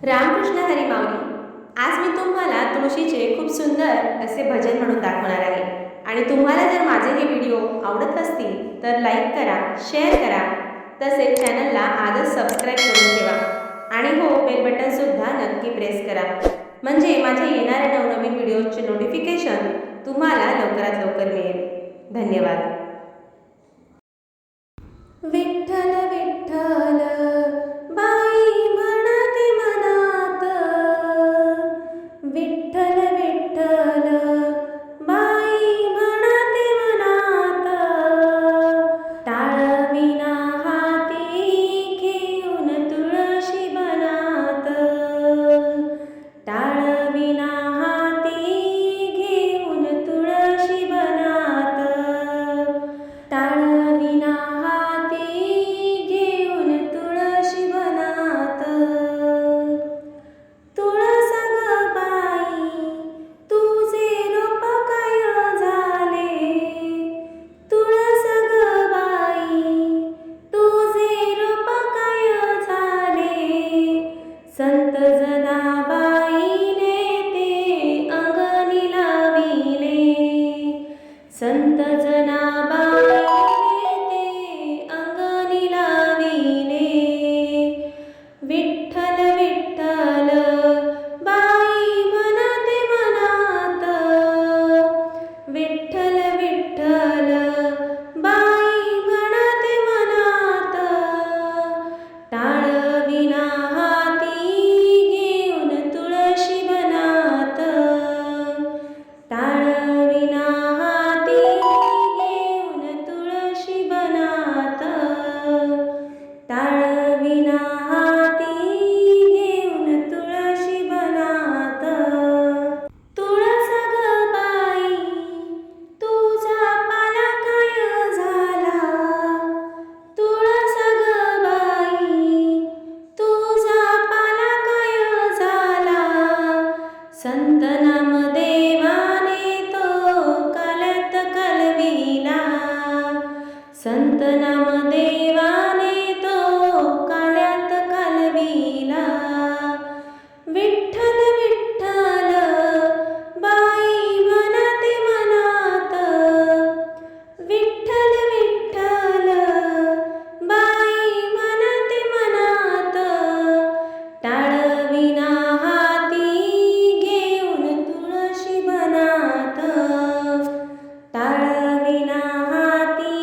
रामकृष्ण हरी माऊली. आज मी तुम्हाला तुळशीचे खूप सुंदर असे भजन म्हणून दाखवणार आहे. आणि तुम्हाला जर माझे हे व्हिडिओ आवडत असतील तर लाईक करा, शेअर करा, तसेच चॅनलला आजच सबस्क्राईब करून ठेवा आणि हो, बेल बटनसुद्धा नक्की प्रेस करा, म्हणजे माझे येणाऱ्या नवनवीन व्हिडिओचे नोटिफिकेशन तुम्हाला लवकरात लवकर मिळेल. धन्यवाद. विठ्ठल विठ्ठल बाई म्हणते मनात, विठ्ठल विठ्ठल बाई म्हणते मनात, टाळविना हाती घेऊन तुळशी बनात, टाळविना हाती घेऊन तुळशी बनात, टाळविना संत जनाबाईने ते अंगणी लाविले, संत जनाबाईने ते अंगणी लाविले. विठ्ठल विठ्ठल बाई म्हणते मनात, विठ्ठल विठ्ठल बाई म्हणते मनात, टाळविना टाळविना हाती घेऊन तुळशी बनात, टाळविना हाती घेऊन तुळशी बनात. तुळस ग बाई तुझा पाला काय झाला, तुळस ग बाई तुझा पाला काय झाला, संत नामदेवाने काल्यात कलविला, संत नामदेवाने तो काल्यात कलविला. विठ्ठल विठ्ठल बाई म्हणते मनात, विठ्ठल विठ्ठल बाई म्हणते मनात, टाळविना हाती घेऊन तुळशी बनात, टाळविना हाती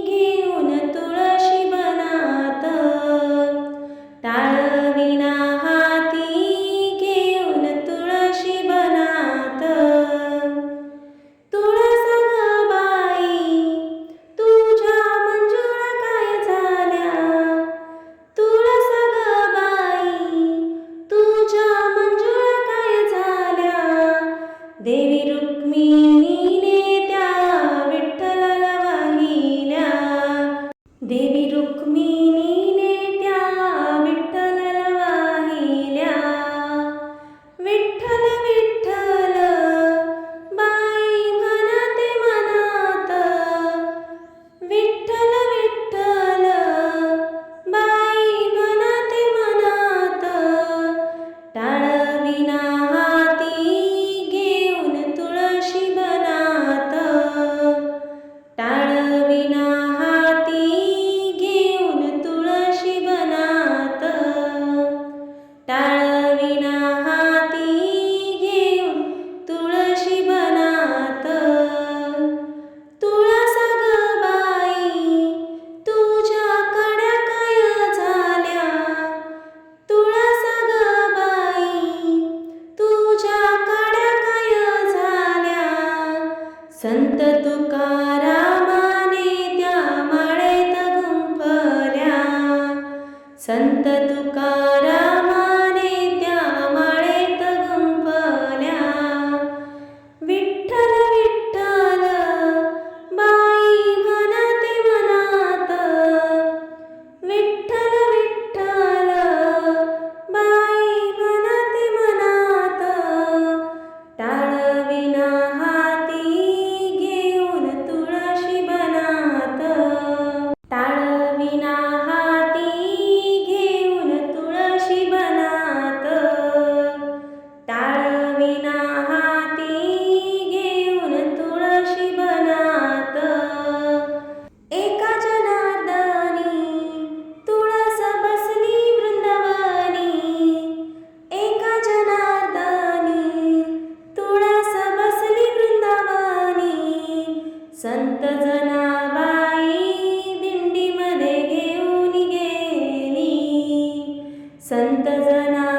घेऊन तुळशी बनात, टाळविना हाती घेऊन तुळशी बनात. तुळस ग बाई तुझ्या मंजुळा काय झाल्या, तुळस ग बाई तुझ्या मंजुळा काय झाल्या, देवी रुक्मिणीने त्या विठ्ठलाला वाहिल्या, देवी रुक्मिणीने त्या विठ्ठलाला वाहिल्या. विठ्ठल विठ्ठल बाई म्हणते मनात, विठ्ठल विठ्ठल बाई म्हणते मनात, टाळविना हाती घेऊन तुळशी बनात, टाळविना हाती घेऊन तुळशी बनात, टाळविना हाती घेऊन तुळशी बनात. तुळस ग बाई तुझ्या कड्या काय झाल्या, तुळस ग बाई तुझ्या कड्या काय झाल्या, संत तुकारामाने त्या माळेत गुंफल्या, संत तुकारामाने त्या माळेत गुंफल्या. विठ्ठल विठ्ठल बाई म्हणते मनात, विठ्ठल विठ्ठल बाई म्हणते मनात, टाळविना हाती घेऊन जना